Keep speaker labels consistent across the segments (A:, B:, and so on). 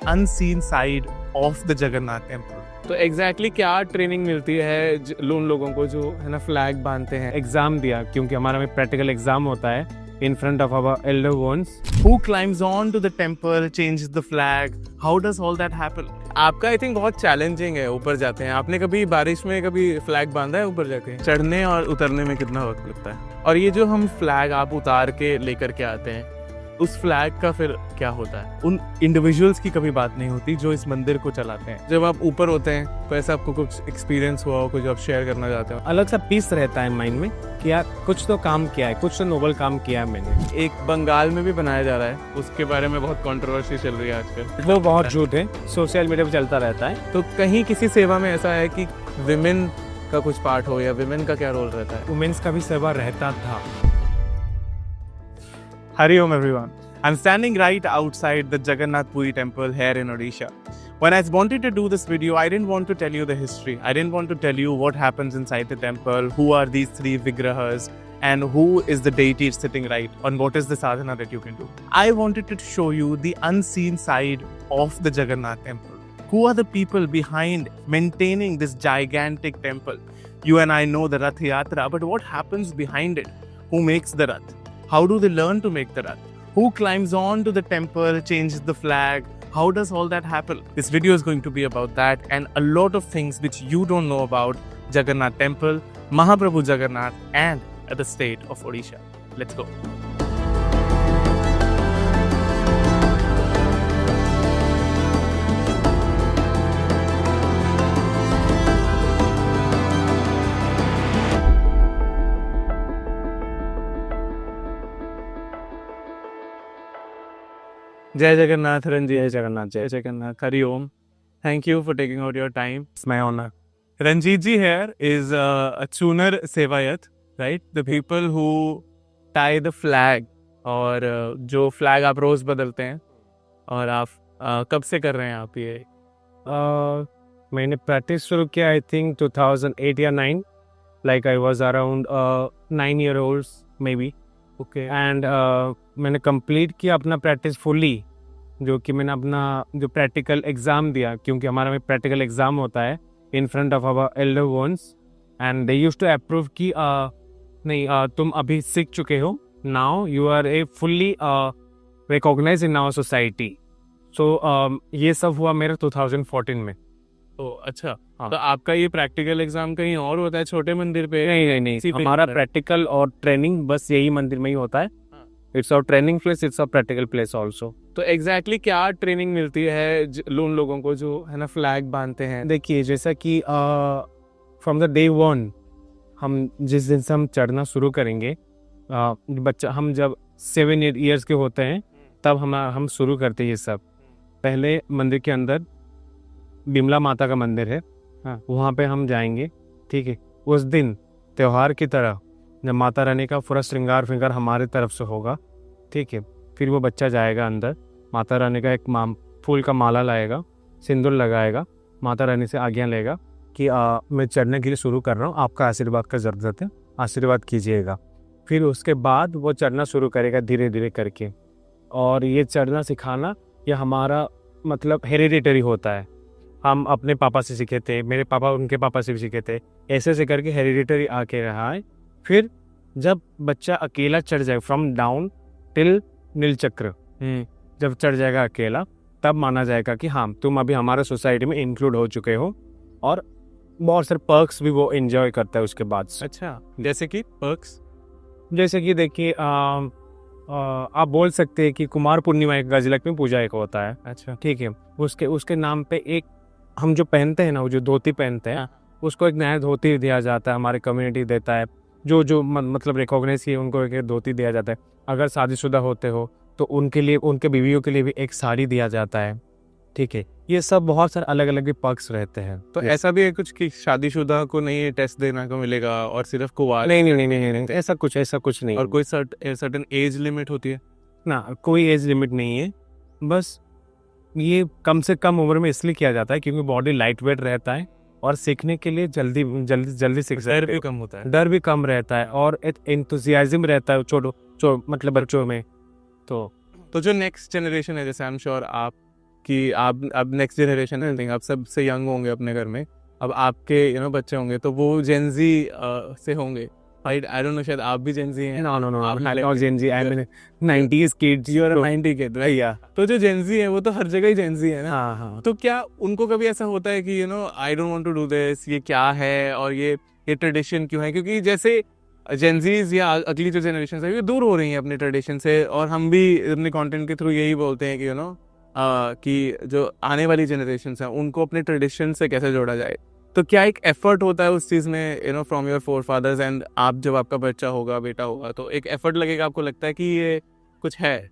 A: unseen side of the Jagannath temple.
B: तो exactly क्या training मिलती है उन लोगों को जो है ना फ्लैग बांधते हैं? एग्जाम दिया, क्योंकि हमारा में प्रैक्टिकल एग्जाम होता है in front of our elder ones.
A: Who climbs on to the temple, changes the flag? How does all that happen?
B: आपका आई थिंक बहुत चैलेंजिंग है, ऊपर जाते हैं। आपने कभी बारिश में कभी फ्लैग बांधा है ऊपर जाके?
A: चढ़ने और उतरने में कितना वक्त लगता है?
B: और ये जो हम फ्लैग आप उतार के लेकर के आते हैं, उस फ्लैग का फिर क्या होता है?
A: उन इंडिविजुअल्स की कभी बात नहीं होती जो इस मंदिर को चलाते हैं।
B: जब आप ऊपर होते हैं तो ऐसा आपको कुछ एक्सपीरियंस हुआ हो, कुछ आप शेयर करना चाहते हो?
C: अलग सा पीस रहता है माइंड में कि यार कुछ तो काम किया है, कुछ तो नोबल काम किया है मैंने।
B: एक बंगाल में भी बनाया जा रहा है, उसके बारे में बहुत कंट्रोवर्सी चल रही है आजकल।
C: वो बहुत झूठ है, सोशल मीडिया पे चलता रहता है।
B: तो कहीं किसी सेवा में ऐसा है कि विमेन का कुछ पार्ट हो, या विमेन का क्या रोल रहता है?
C: वुमेन्स का भी सेवा रहता था।
A: Hari Om everyone. I'm standing right outside the Jagannath Puri temple here in Odisha. When I wanted to do this video, I didn't want to tell you the history. I didn't want to tell you what happens inside the temple, who are these three Vigrahas, and who is the deity sitting right, and what is the sadhana that you can do. I wanted to show you the unseen side of the Jagannath temple. Who are the people behind maintaining this gigantic temple? You and I know the Rath Yatra, but what happens behind it? Who makes the Rath? How do they learn to make the Rath? Who climbs on to the temple, changes the flag? How does all that happen? This video is going to be about that and a lot of things which you don't know about Jagannath temple, Mahaprabhu Jagannath, and the state of Odisha. Let's go.
B: जय जगन्नाथ रंजीत।
C: जय जगन्नाथ,
B: जय जगन्नाथ। हरि ओम। Thank you for taking out your time.
C: It's my honor.
A: Ranjit ji here is a Chunar Sevayat, right?
B: The people who tie the flag, और जो flag आप रोज बदलते हैं, और आप कब से कर रहे हैं आप ये?
C: मैंने प्रैक्टिस शुरू किया आई थिंक 2008 या 9, like I was around 9 year old may be.
B: Okay.
C: And मैंने कंप्लीट किया अपना प्रैक्टिस फुल्ली, जो कि मैंने अपना जो प्रैक्टिकल एग्ज़ाम दिया, क्योंकि हमारा में प्रैक्टिकल एग्ज़ाम होता है in front of our elder ones, and they used to approve कि नहीं तुम अभी सीख चुके हो, now you are a fully recognise in our society. So ये सब हुआ मेरा 2014 में।
B: तो अच्छा,
C: हाँ।
B: तो आपका ये प्रैक्टिकल एग्जाम कहीं और होता है छोटे मंदिर पे?
C: नहीं, हमारा प्रैक्टिकल और ट्रेनिंग बस यही मंदिर में ही होता है। It's our training place, it's our practical place also.
B: तो एग्जैक्टली क्या ट्रेनिंग मिलती है उन लोगों को जो है ना फ्लैग बांधते हैं?
C: देखिए, जैसा कि फ्रॉम द डे 1 हम जिस दिन से हम चढ़ना शुरू करेंगे, बच्चा हम जब 7-8 years के होते हैं तब हम शुरू करते हैं ये सब। पहले मंदिर के अंदर बिमला माता का मंदिर है, हाँ, वहाँ पे हम जाएंगे। ठीक है, उस दिन त्यौहार की तरह जब माता रानी का पूरा श्रृंगार हमारे तरफ से होगा। ठीक है, फिर वो बच्चा जाएगा अंदर, माता रानी का एक फूल का माला लाएगा, सिंदूर लगाएगा, माता रानी से आज्ञा लेगा कि मैं चढ़ने के लिए शुरू कर रहा हूँ, आपका आशीर्वाद का ज़रूरत है, आशीर्वाद कीजिएगा। फिर उसके बाद वो चढ़ना शुरू करेगा धीरे धीरे करके। और ये चढ़ना सिखाना ये हमारा मतलब हेरिडिटरी होता है। हम अपने पापा से सीखे थे, मेरे पापा उनके पापा से भी सीखे थे, ऐसे से करके हेरिडिटरी आके रहा है। फिर जब बच्चा अकेला चढ़ जाए फ्रॉम डाउन टिल नीलचक्र, जब चढ़ जाएगा अकेला, तब माना जाएगा कि हाँ तुम अभी हमारे सोसाइटी में इंक्लूड हो चुके हो, और बहुत सारे पर्क्स भी वो एंजॉय करता है उसके बाद से।
B: अच्छा, जैसे कि पर्क्स?
C: जैसे कि देखिए, आप बोल सकते हैं कि कुमार पूर्णिमा एक गजलक्ष्मी पूजा एक होता है।
B: अच्छा,
C: ठीक है, उसके नाम पे एक हम जो पहनते हैं ना, वो जो धोती पहनते हैं,
B: हाँ।
C: उसको एक नया धोती दिया जाता है, हमारे कम्युनिटी देता है, जो मतलब रिकॉग्नाइज किए उनको एक धोती दिया जाता है। अगर शादीशुदा होते हो तो उनके लिए, उनके बीवियों के लिए भी एक साड़ी दिया जाता है। ठीक है, ये सब बहुत सारे अलग अलग भी पक्ष रहते हैं।
B: तो ऐसा भी है कुछ कि शादीशुदा को नहीं टेस्ट देना को मिलेगा और सिर्फ कुंवार?
C: नहीं, ऐसा कुछ नहीं।
B: और कोई सर्टेन एज लिमिट होती है
C: ना? कोई एज लिमिट नहीं है, बस ये कम से कम उम्र में इसलिए किया जाता है क्योंकि बॉडी लाइट वेट रहता है और सीखने के लिए जल्दी सीख सकते हैं।
B: डर भी कम होता है?
C: डर भी कम रहता है और एंथुसियाज्म रहता है मतलब बच्चों में। तो
B: जो नेक्स्ट जनरेशन है, जैसे आई एम श्योर आप
A: कि आप अब नेक्स्ट जनरेशन है, आप सबसे यंग होंगे अपने घर में, अब आपके बच्चे होंगे तो वो जेनजी से होंगे, राइट? आई डोंट नो, शायद आप भी जेनजी हैं।
C: No, no, no.
A: आप
C: I'm not Gen Z. I'm a 90s kids.
A: You are 90 के, राइट?
C: Yeah.
A: तो जो जेनजी है वो तो हर जगह ही जेनजी है ना।
C: हाँ हाँ.
A: तो क्या उनको कभी ऐसा होता है कि I don't want to do this, ये क्या है और ये ट्रेडिशन क्यों है? क्योंकि जैसे जेनजीज या अगली जो जनरेशन है ये दूर हो रही हैं अपने ट्रेडिशन से, और हम भी अपने कंटेंट के थ्रू यही बोलते हैं कि कि जो आने वाली जनरेशन है उनको अपने ट्रेडिशन से कैसे जोड़ा जाए। तो क्या एक एफर्ट होता है उस चीज़ में from your forefathers, and आप जब आपका बच्चा होगा, बेटा होगा, तो एक एफर्ट लगेगा, आपको लगता है कि ये कुछ है?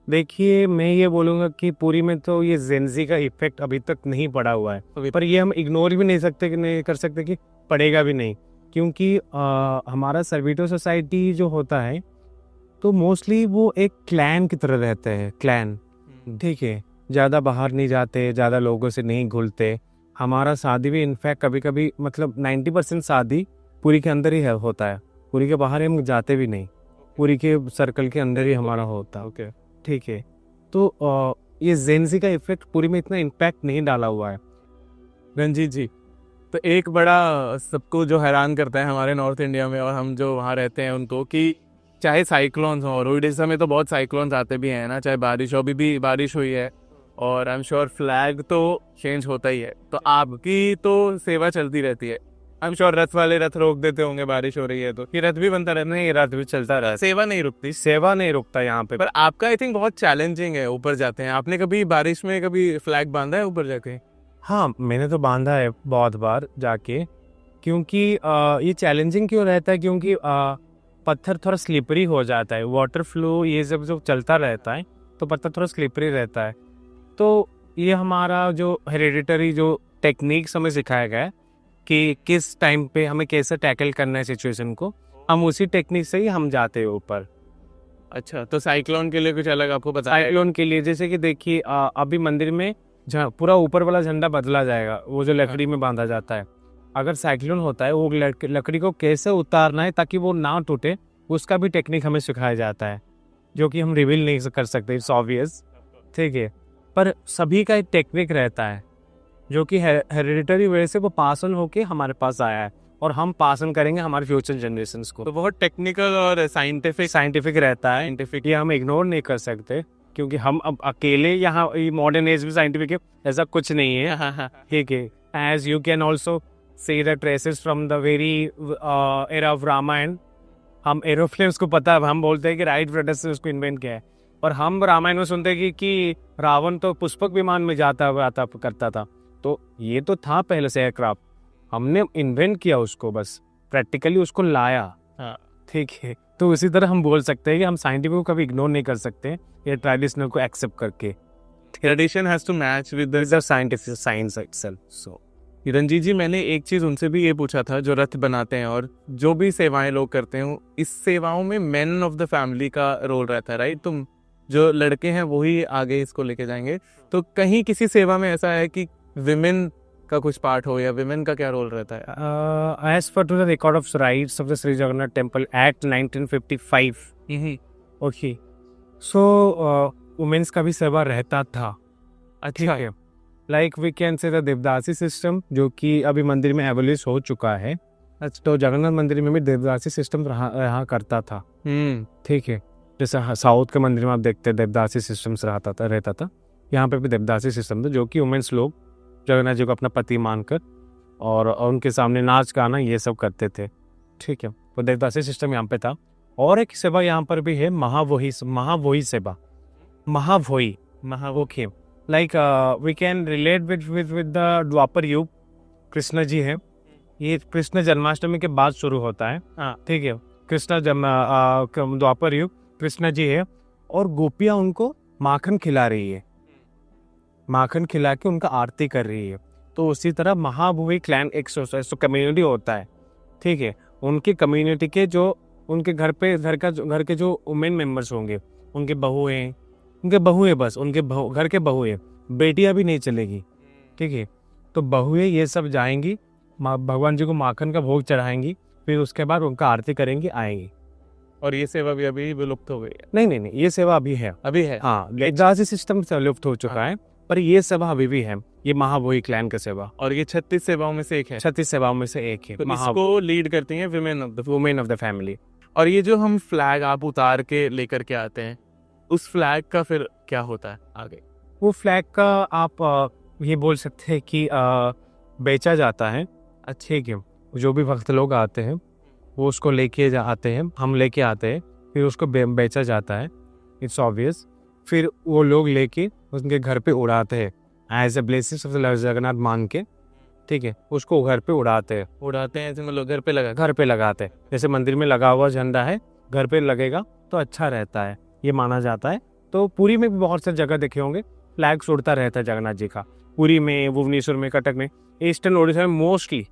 C: देखिए, मैं ये बोलूँगा कि पूरी में तो ये जेनजी का इफेक्ट अभी तक नहीं पड़ा हुआ है, पर ये हम इग्नोर भी नहीं कर सकते कि पड़ेगा भी नहीं, क्योंकि हमारा सर्विटो सोसाइटी जो होता है तो मोस्टली वो एक क्लैन की तरह रहते हैं, क्लैन, ठीक है। ज़्यादा बाहर नहीं जाते, ज़्यादा लोगों से नहीं घुलते। हमारा शादी भी इनफैक्ट कभी कभी मतलब 90% शादी पूरी के अंदर ही होता है, पूरी के बाहर हम जाते भी नहीं, पूरी के सर्कल के अंदर ही हमारा होता है,
A: ओके,
C: ठीक है। तो ये जेनजी का इफेक्ट पूरी में इतना इम्पैक्ट नहीं डाला हुआ है।
A: रंजीत जी, तो एक बड़ा सबको जो हैरान करता है हमारे नॉर्थ इंडिया में और हम जो वहाँ रहते हैं उनको, कि चाहे साइक्लोन्स हो, और उड़ीसा में तो बहुत साइक्लोन्स आते भी हैं ना, चाहे बारिश हो, अभी भी बारिश हुई है, और आई एम श्योर फ्लैग तो चेंज होता ही है, तो आपकी तो सेवा चलती रहती है। आई एम श्योर रथ वाले रथ रोक देते होंगे बारिश हो रही है तो, कि रथ भी बनता रहता है?
C: नहीं, रात भी चलता रहा,
A: सेवा नहीं रुकती?
C: सेवा नहीं रुकता यहाँ पे।
A: पर आपका आई थिंक बहुत चैलेंजिंग है, ऊपर जाते हैं। आपने कभी बारिश में कभी फ्लैग बांधा है ऊपर जाके?
C: हाँ, मैंने तो बांधा है बहुत बार जाके, क्योंकि ये चैलेंजिंग क्यों रहता है, क्योंकि पत्थर थोड़ा स्लिपरी हो जाता है, वाटर फ्लो ये सब जो चलता रहता है तो पत्थर थोड़ा स्लिपरी रहता है। तो ये हमारा जो हेरिडिटरी जो टेक्निक्स हमें सिखाया गया है कि किस टाइम पे हमें कैसे टैकल करना है सिचुएशन को, हम उसी टेक्निक से ही हम जाते हैं ऊपर।
A: अच्छा, तो साइक्लोन के लिए कुछ अलग आपको पता है?
C: साइक्लोन के लिए जैसे कि देखिए, अभी मंदिर में पूरा ऊपर वाला झंडा बदला जाएगा, वो जो लकड़ी में बांधा जाता है। अगर साइक्लोन होता है, वो लकड़ी को कैसे उतारना है ताकि वो ना टूटे, उसका भी टेक्निक हमें सिखाया जाता है, जो कि हम रिवील नहीं कर सकते, इट्स ऑब्वियस, ठीक है। पर सभी का एक टेक्निक रहता है जो कि हेरिडिटरी वजह से वो पास ऑन होके हमारे पास आया है, और हम पास ऑन करेंगे हमारे फ्यूचर जनरेशंस को।
A: तो बहुत टेक्निकल और
C: साइंटिफिक रहता है, ये हम इग्नोर नहीं कर सकते, क्योंकि हम अब अकेले यहाँ मॉडर्न एज में साइंटिफिक है ऐसा कुछ नहीं है, ठीक है। As you can also see the traces from the very era of Ramayana. हम एरोप्लेन्स को पता है, हम बोलते हैं कि राइट ब्रदर्स से उसको इन्वेंट किया है, और हम रामायण में सुनते हैं कि रावण तो पुष्पक विमान में जाता हुआ आता करता था। तो ये तो था पहले से एयरक्राफ्ट, हमने इन्वेंट किया उसको, बस प्रैक्टिकली उसको लाया, ठीक है। तो इसी तरह हम बोल सकते हैं कि हम साइंटिफिक को कभी इग्नोर नहीं कर सकते, ये ट्रेडिशनल को एक्सेप्ट करके।
A: Tradition has to match with the
C: scientific science itself. So
A: Ranjeet ji, मैंने एक चीज़ उनसे भी ये पूछा था, जो रथ बनाते हैं और जो भी सेवाएं लोग करते हैं, इस सेवाओं में मैन ऑफ द फैमिली का रोल रहता है, राइट? तुम जो लड़के हैं वही आगे इसको लेके जाएंगे। तो कहीं किसी सेवा में ऐसा है कि विमेन का कुछ पार्ट हो, या विमेन का क्या रोल रहता है?
C: As per to the record of rights of the Shri Jagannath temple act 1955, okay, so womens का भी सेवा रहता था। अच्छा है, like we can say the devadasi system, जो कि अभी मंदिर में एबोलिश हो चुका है। तो जगन्नाथ मंदिर में भी देवदासी सिस्टम रहा करता था, ठीक है। जैसे साउथ के मंदिर में आप देखते हैं देवदासी सिस्टम रहता था, यहाँ पे भी देवदासी सिस्टम था, जो कि वुमेन्स लोग जगन्नाथ जी को अपना पति मानकर और उनके सामने नाच गाना ये सब करते थे, ठीक है। तो देवदासी सिस्टम यहाँ पे था। और एक सेवा यहाँ पर भी है, महावोही सेवा, महावोही, okay. Like we can relate with the Dwapar Yuga. Krishna जी है, ये कृष्ण जन्माष्टमी के बाद शुरू होता है, ठीक है। कृष्ण द्वापर युग, कृष्ण जी है, और गोपियाँ उनको माखन खिला रही है, माखन खिला के उनका आरती कर रही है। तो उसी तरह महाभुवी क्लैन एक कम्युनिटी होता है, ठीक है। उनकी कम्युनिटी के जो उनके घर के जो वुमेन मेंबर्स होंगे, उनके बहू हैं, बस उनके घर के बहू हैं, बेटियां भी नहीं चलेगी, ठीक है। तो बहुएं ये सब जाएंगी, भगवान जी को माखन का भोग चढ़ाएंगी, फिर उसके बाद उनका आरती करेंगी, आएंगी।
A: और ये सेवा भी अभी विलुप्त हो गई है?
C: नहीं, ये सेवा अभी है,
A: अभी है,
C: हाँ। देवदासी सिस्टम से विलुप्त हो चुका है, पर ये सेवा अभी भी है, ये महाबोई क्लैन का सेवा,
A: और ये 36 सेवाओं में से एक है।
C: 36 सेवाओं में से एक है।
A: तो इसको लीड करती हैं
C: वुमेन ऑफ द फैमिली।
A: और ये जो हम फ्लैग आप उतार के लेकर के आते हैं, उस फ्लैग का फिर क्या होता है आगे?
C: वो फ्लैग का आप ये बोल सकते हैं कि बेचा जाता है। ठीक है, जो भी भक्त लोग आते हैं वो उसको लेके आते हैं, हम लेके आते हैं, फिर उसको बेचा जाता है, इट्स ऑब्वियस। फिर वो लोग लेके उनके घर पे उड़ाते हैं as a blessings of the Jagannath मान के। ठीक है, उसको घर पे उड़ाते हैं
A: ऐसे मतलब घर पे
C: लगाते हैं। जैसे मंदिर में लगा हुआ झंडा है, घर पे लगेगा तो अच्छा रहता है, ये माना जाता है। तो पुरी में भी बहुत सारी जगह देखे होंगे फ्लैग उड़ता रहता है जगन्नाथ जी का, पुरी में, भुवनेश्वर में, कटक में, ईस्टर्न ओडिशा में मोस्टली।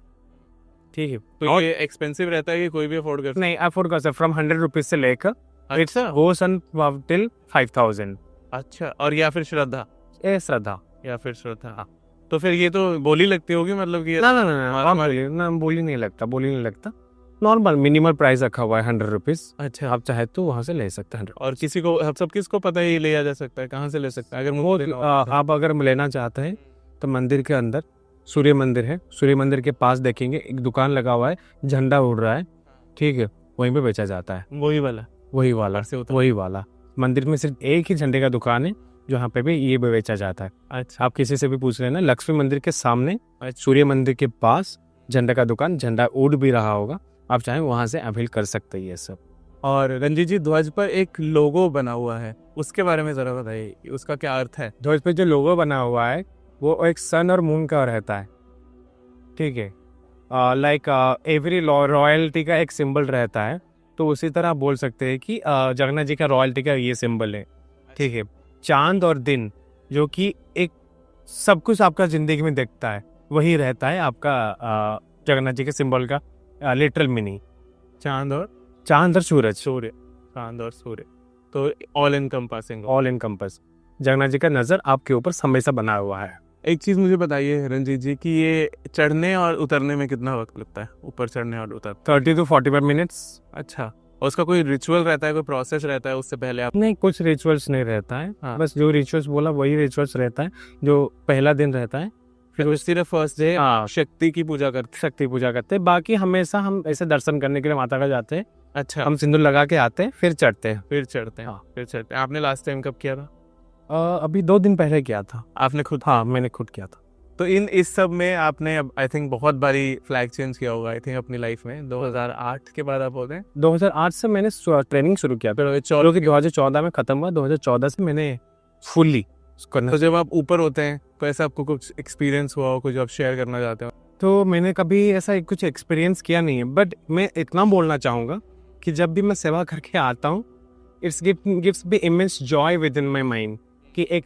C: ठीक है,
A: तो ये एक्सपेंसिव रहता है कि कोई भी अफोर्ड कर?
C: नहीं, अफोर्ड कर सकते, फ्रॉम 100 रुपीज से लेकर
A: अच्छा,
C: गोस टिल 5000।
A: अच्छा, और या फिर श्रद्धा
C: श्रद्धा।
A: हाँ। तो फिर ये तो बोली लगती होगी, मतलब कि
C: ना बोली नहीं लगता, नॉर्मल मिनिमल प्राइस रखा हुआ है 100 रुपीज।
A: अच्छा,
C: आप चाहे तो वहाँ से ले सकते हैं।
A: और किसी को, सब किसको पता है ये लिया जा सकता है, कहाँ से ले सकता है? अगर
C: आप अगर लेना चाहते हैं तो मंदिर के अंदर सूर्य मंदिर है, सूर्य मंदिर के पास देखेंगे एक दुकान लगा हुआ है, झंडा उड़ रहा है। ठीक है, वहीं पे बेचा जाता है,
A: वही
C: वाला। मंदिर में सिर्फ एक ही झंडे का दुकान है जहाँ पे भी ये बेचा जाता है।
A: अच्छा,
C: आप किसी से भी पूछ लेना, लक्ष्मी मंदिर के सामने सूर्य मंदिर के पास झंडा का दुकान, झंडा उड़ भी रहा होगा, आप चाहें वहाँ से अवेल कर सकते हैं ये सब।
A: और रंजीत जी, ध्वज पर एक लोगो बना हुआ है, उसके बारे में जरा बताइए, उसका क्या अर्थ है?
C: ध्वज पे जो लोगो बना हुआ है वो एक सन और मून का रहता है। ठीक है, लाइक एवरी रॉयल्टी का एक सिंबल रहता है, तो उसी तरह आप बोल सकते हैं कि जगन्नाथ जी का रॉयल्टी का ये सिंबल है। ठीक है, चांद और दिन जो कि एक सब कुछ आपका जिंदगी में दिखता है, वही रहता है आपका जगन्नाथ जी के सिंबल का लिटरल मीनिंग।
A: चांद और
C: सूरज,
A: चांद और सूर्य, तो ऑल
C: इनकम्पास जगन्नाथ जी का नजर आपके ऊपर हमेशा बना हुआ है।
A: एक चीज मुझे बताइए रंजीत जी कि ये चढ़ने और उतरने में कितना वक्त लगता है, ऊपर चढ़ने और उतर?
C: 30 to 45 मिनट्स।
A: अच्छा, और उसका कोई रिचुअल रहता है, कोई प्रोसेस रहता है उससे पहले आप?
C: नहीं, कुछ रिचुअल्स नहीं रहता है।
A: हाँ।
C: बस जो रिचुअल्स बोला वही रिचुअल्स रहता है। जो पहला दिन रहता है,
A: फिर सिर्फ फर्स्ट डे शक्ति की पूजा करते हैं।
C: बाकी हमेशा हम ऐसे दर्शन करने के लिए माता का जाते हैं।
A: अच्छा,
C: हम सिंदूर लगा के आते हैं, फिर चढ़ते हैं।
A: आपने लास्ट टाइम कब किया था?
C: अभी 2 दिन पहले किया था।
A: आपने खुद?
C: हाँ, मैंने खुद किया था।
A: तो इस सब में आपने आई थिंक बहुत बारी फ्लैग चेंज किया होगा आई थिंक अपनी लाइफ में। 2008 के बाद आप होते हैं?
C: 2008 से मैंने ट्रेनिंग शुरू किया, फिर 2014 में खत्म हुआ। 2014 से मैंने फुल्ली करना।
A: तो जब आप ऊपर होते हैं तो ऐसा आपको कुछ एक्सपीरियंस हुआ हो, कुछ आप शेयर करना चाहते हो?
C: तो मैंने कभी ऐसा कुछ एक्सपीरियंस किया नहीं है, बट मैं इतना बोलना चाहूँगा कि जब भी मैं सेवा करके आता हूँ, it's gives me immense Joy with in my mind, कि एक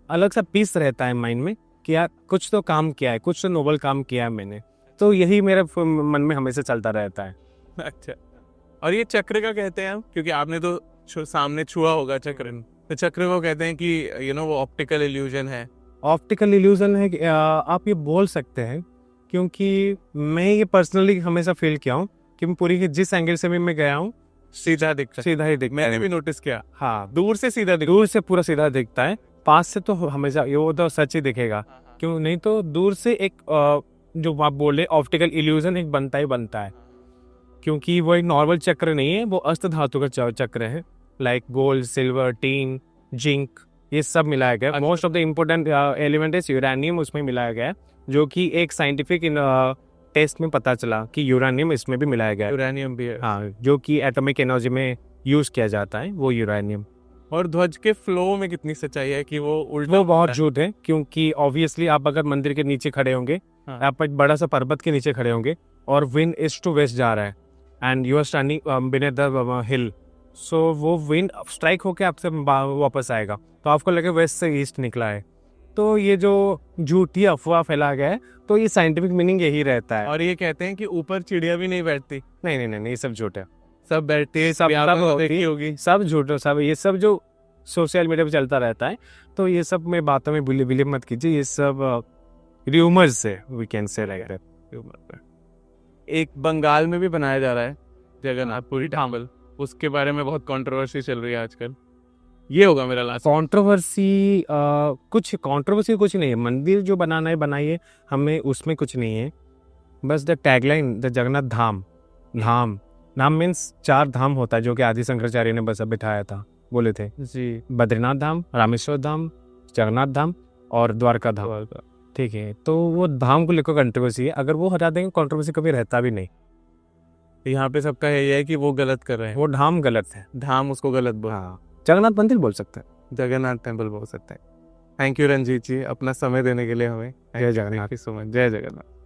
C: अलग सा पीस रहता है माइंड में कि यार कुछ तो काम किया है, कुछ तो नोबल काम किया है मैंने। तो यही मेरे मन में हमेशा चलता रहता है।
A: अच्छा, और ये चक्र का कहते हैं हम, क्योंकि आपने तो सामने छुआ होगा चक्र, तो चक्र को कहते हैं कि वो ऑप्टिकल इल्यूजन है।
C: ऑप्टिकल इल्यूजन है, आप ये बोल सकते हैं, क्योंकि मैं ये पर्सनली हमेशा फील किया हूँ कि मैं पूरी जिस एंगल से भी मैं गया हूँ
A: सीधा ही दिखता। मैंने भी नोटिस किया।
C: हाँ,
A: दूर से पूरा सीधा दिखता है,
C: पास से तो हमेशा वो तो सच ही दिखेगा। क्यों नहीं, तो दूर से एक जो आप बोले ऑप्टिकल इल्यूजन एक बनता है, क्योंकि वो एक नॉर्मल चक्र नहीं है, वो अष्ट धातु का चक्र है। Like gold, silver, tin, zinc, ये सब मिलाया गया। Most of the important element is uranium, उसमें मिलाया गया, जो कि एक साइंटिफिक टेस्ट में पता चला कि यूरेनियम इसमें भी मिलाया गया।
A: यूरेनियम भी है,
C: हाँ, जो कि एटॉमिक एनर्जी में यूज किया जाता है, वो यूरेनियम।
A: और ध्वज के फ्लो में कितनी सच्चाई है कि वो उल्टा?
C: वो बहुत झूठ है, क्योंकि ऑब्वियसली आप अगर मंदिर के नीचे खड़े होंगे, आप एक बड़ा सा पर्वत के नीचे खड़े होंगे और विंड ईस्ट टू वेस्ट जा रहा है and you are standing beneath the hill, so वो विंड स्ट्राइक होके आपसे वापस आएगा, तो आपको लगे वेस्ट से ईस्ट निकला है। तो ये जो झूठी अफवाह फैला गया है, तो ये साइंटिफिक मीनिंग यही रहता है।
A: और ये कहते हैं कि ऊपर चिड़िया भी नहीं बैठती।
C: नहीं, ये सब झूठ है।
A: सब बैठती है,
C: सब झूठ है, सब ये सब जो सोशल मीडिया पे चलता रहता है, तो ये सब में बातों में बिलीव मत कीजिए, ये सब र्यूमर्स है, वी कैन से लाइक।
A: एक बंगाल में भी बनाया जा रहा है जगन्नाथपुरी टेम्पल, उसके बारे में बहुत कंट्रोवर्सी चल रही है आजकल। ये होगा मेरा लास्ट।
C: कंट्रोवर्सी कुछ नहीं है। मंदिर जो बनाना है बनाइए, हमें उसमें कुछ नहीं है। बस the tagline the Jagannath Dham, Dham means 4 धाम होता है जो कि आदि शंकराचार्य ने बस बिठाया था, बोले थे
A: जी।
C: बद्रीनाथ धाम, रामेश्वर धाम, जगन्नाथ धाम और द्वारका धाम। ठीक है, तो वो धाम को लेकर कंट्रोवर्सी है। अगर वो हटा देंगे कंट्रोवर्सी कभी रहता भी नहीं।
A: यहाँ पे सबका ये है कि वो गलत कर रहे हैं,
C: वो धाम गलत है।
A: धाम उसको गलत बोल,
C: हाँ, जगन्नाथ मंदिर बोल सकते हैं।
A: जगन्नाथ टेम्पल बोल सकते हैं। थैंक यू रंजीत जी अपना समय देने के लिए हमें।
C: जय Jagannath.
A: Thank you so much. जय जगन्नाथ।